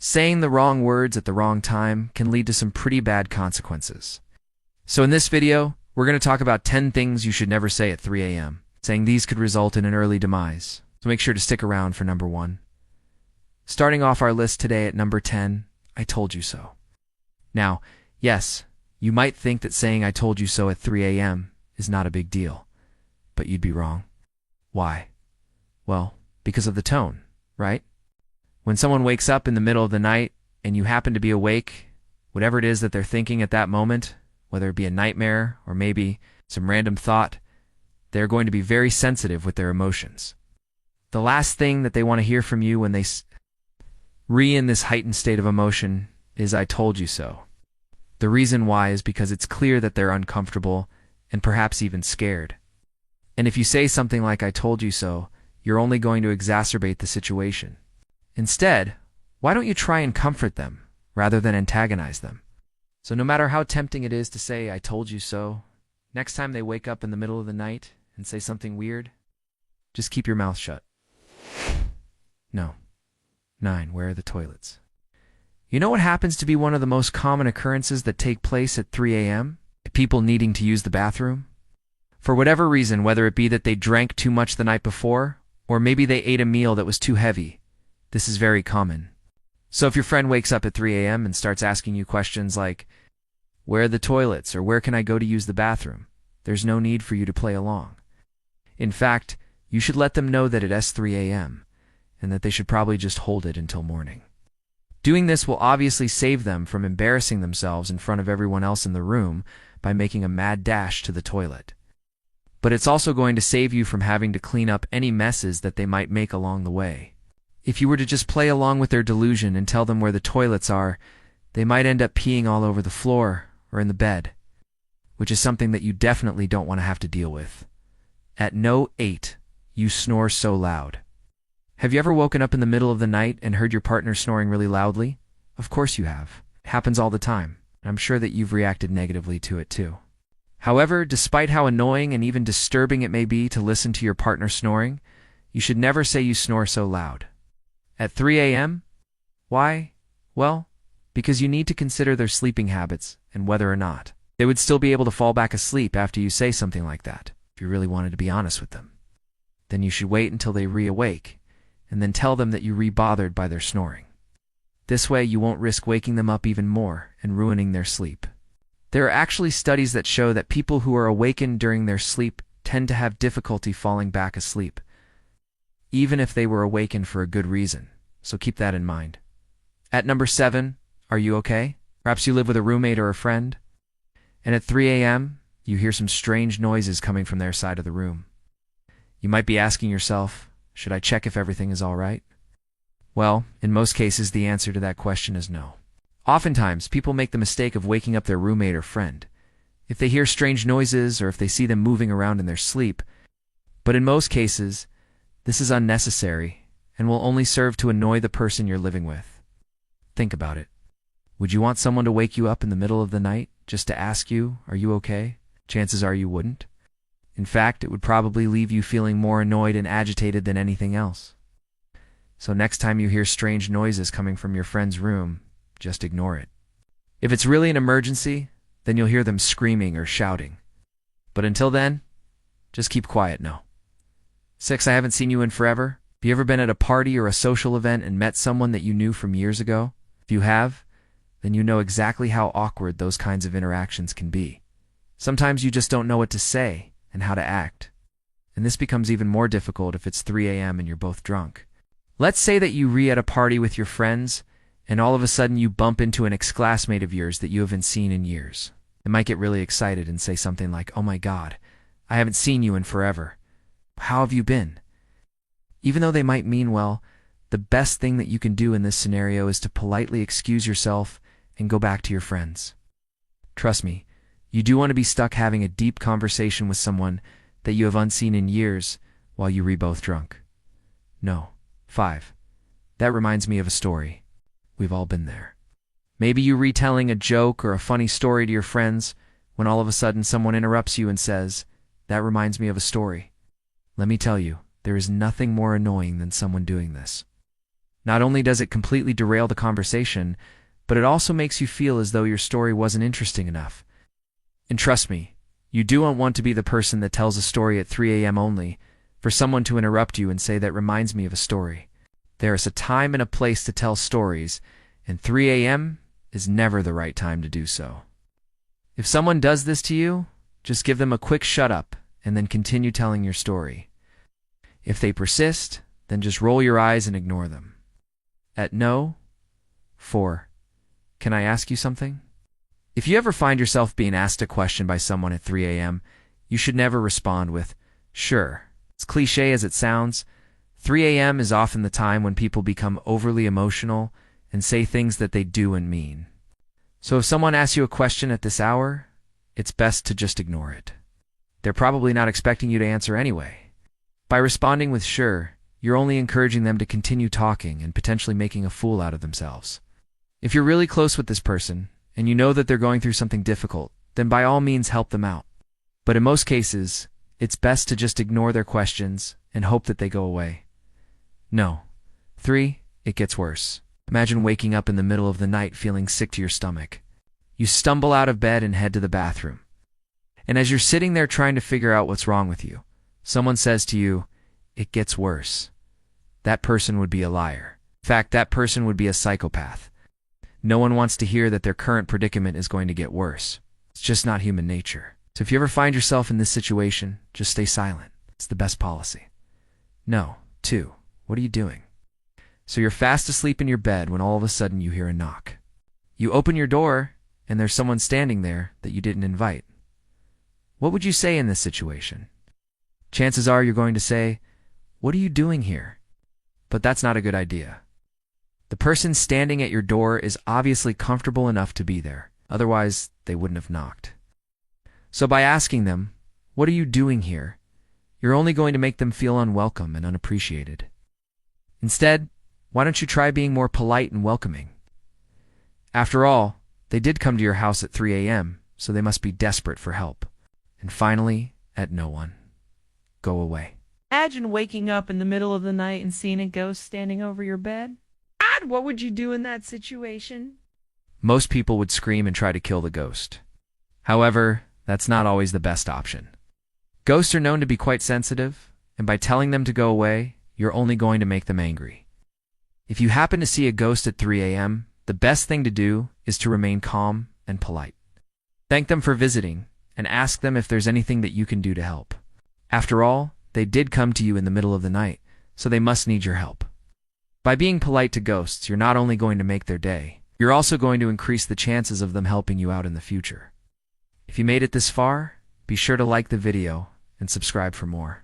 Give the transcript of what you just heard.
Saying the wrong words at the wrong time can lead to some pretty bad consequences. So in this video, we're going to talk about 10 things you should never say at 3 a.m., saying these could result in an early demise. So make sure to stick around for number 1. Starting off our list today at number 10, I told you so. Now, yes, you might think that saying I told you so at 3 a.m. is not a big deal, but you'd be wrong. Why? Well, because of the tone, right? When someone wakes up in the middle of the night and you happen to be awake, whatever it is that they're thinking at that moment, whether it be a nightmare or maybe some random thought, they're going to be very sensitive with their emotions. The last thing that they want to hear from you when they in this heightened state of emotion is I told you so. The reason why is because it's clear that they're uncomfortable and perhaps even scared. And if you say something like I told you so, you're only going to exacerbate the situation. Instead, why don't you try and comfort them rather than antagonize them? So no matter how tempting it is to say I told you so, next time they wake up in the middle of the night and say something weird, just keep your mouth shut. No. 9. Where are the toilets? You know what happens to be one of the most common occurrences that take place at 3 a.m.? People needing to use the bathroom? For whatever reason, whether it be that they drank too much the night before, or maybe they ate a meal that was too heavy, this is very common. So if your friend wakes up at 3 a.m. and starts asking you questions like, where are the toilets, or where can I go to use the bathroom? There's no need for you to play along. In fact, you should let them know that it's 3 a.m., and that they should probably just hold it until morning. Doing this will obviously save them from embarrassing themselves in front of everyone else in the room by making a mad dash to the toilet. But it's also going to save you from having to clean up any messes that they might make along the way. If you were to just play along with their delusion and tell them where the toilets are, they might end up peeing all over the floor or in the bed, which is something that you definitely don't want to have to deal with. At 8, you snore so loud. Have you ever woken up in the middle of the night and heard your partner snoring really loudly? Of course you have. It happens all the time. I'm sure that you've reacted negatively to it too. However, despite how annoying and even disturbing it may be to listen to your partner snoring, you should never say you snore so loud. At 3 a.m.? Why? Well, because you need to consider their sleeping habits and whether or not they would still be able to fall back asleep after you say something like that, if you really wanted to be honest with them. Then you should wait until they re-awake, and then tell them that you re-bothered by their snoring. This way you won't risk waking them up even more and ruining their sleep. There are actually studies that show that people who are awakened during their sleep tend to have difficulty falling back asleep, even if they were awakened for a good reason, so keep that in mind. At number 7, are you okay? Perhaps you live with a roommate or a friend, and at 3 a.m., you hear some strange noises coming from their side of the room. You might be asking yourself, should I check if everything is all right? Well, in most cases, the answer to that question is no. Oftentimes, people make the mistake of waking up their roommate or friend if they hear strange noises or if they see them moving around in their sleep. But in most cases, this is unnecessary and will only serve to annoy the person you're living with. Think about it. Would you want someone to wake you up in the middle of the night just to ask you, are you okay? Chances are you wouldn't. In fact, it would probably leave you feeling more annoyed and agitated than anything else. So next time you hear strange noises coming from your friend's room, just ignore it. If it's really an emergency, then you'll hear them screaming or shouting. But until then, just keep quiet now. 6. I haven't seen you in forever. Have you ever been at a party or a social event and met someone that you knew from years ago? If you have, then you know exactly how awkward those kinds of interactions can be. Sometimes you just don't know what to say and how to act. And this becomes even more difficult if it's 3 a.m. and you're both drunk. Let's say that you at a party with your friends, and all of a sudden you bump into an ex-classmate of yours that you haven't seen in years. They might get really excited and say something like, oh my God, I haven't seen you in forever. How have you been? Even though they might mean well, the best thing that you can do in this scenario is to politely excuse yourself and go back to your friends. Trust me, you do want to be stuck having a deep conversation with someone that you have unseen in years while you both drunk. No. 5. That reminds me of a story. We've all been there. Maybe you retelling a joke or a funny story to your friends when all of a sudden someone interrupts you and says, that reminds me of a story. Let me tell you, there is nothing more annoying than someone doing this. Not only does it completely derail the conversation, but it also makes you feel as though your story wasn't interesting enough. And trust me, you don't want to be the person that tells a story at 3 a.m. only for someone to interrupt you and say that reminds me of a story. There is a time and a place to tell stories, and 3 a.m. is never the right time to do so. If someone does this to you, just give them a quick shut up and then continue telling your story. If they persist, then just roll your eyes and ignore them. At no. 4. Can I ask you something? If you ever find yourself being asked a question by someone at 3 a.m., you should never respond with, sure. As cliche as it sounds, 3 a.m. is often the time when people become overly emotional and say things that they do and mean. So if someone asks you a question at this hour, it's best to just ignore it. They're probably not expecting you to answer anyway. By responding with sure, you're only encouraging them to continue talking and potentially making a fool out of themselves. If you're really close with this person, and you know that they're going through something difficult, then by all means help them out. But in most cases, it's best to just ignore their questions and hope that they go away. No. 3. It gets worse. Imagine waking up in the middle of the night feeling sick to your stomach. You stumble out of bed and head to the bathroom. And as you're sitting there trying to figure out what's wrong with you, someone says to you, it gets worse. That person would be a liar. In fact, that person would be a psychopath. No one wants to hear that their current predicament is going to get worse. It's just not human nature. So if you ever find yourself in this situation, just stay silent. It's the best policy. No. 2. What are you doing? So you're fast asleep in your bed when all of a sudden you hear a knock. You open your door, and there's someone standing there that you didn't invite. What would you say in this situation? Chances are you're going to say, what are you doing here? But that's not a good idea. The person standing at your door is obviously comfortable enough to be there. Otherwise, they wouldn't have knocked. So by asking them, what are you doing here? You're only going to make them feel unwelcome and unappreciated. Instead, why don't you try being more polite and welcoming? After all, they did come to your house at 3 a.m., so they must be desperate for help. And finally, at no one. Go away. Imagine waking up in the middle of the night and seeing a ghost standing over your bed. God, what would you do in that situation? Most people would scream and try to kill the ghost. However, that's not always the best option. Ghosts are known to be quite sensitive, and by telling them to go away, you're only going to make them angry. If you happen to see a ghost at 3 a.m., the best thing to do is to remain calm and polite. Thank them for visiting, and ask them if there's anything that you can do to help. After all, they did come to you in the middle of the night, so they must need your help. By being polite to ghosts, you're not only going to make their day, you're also going to increase the chances of them helping you out in the future. If you made it this far, be sure to like the video and subscribe for more.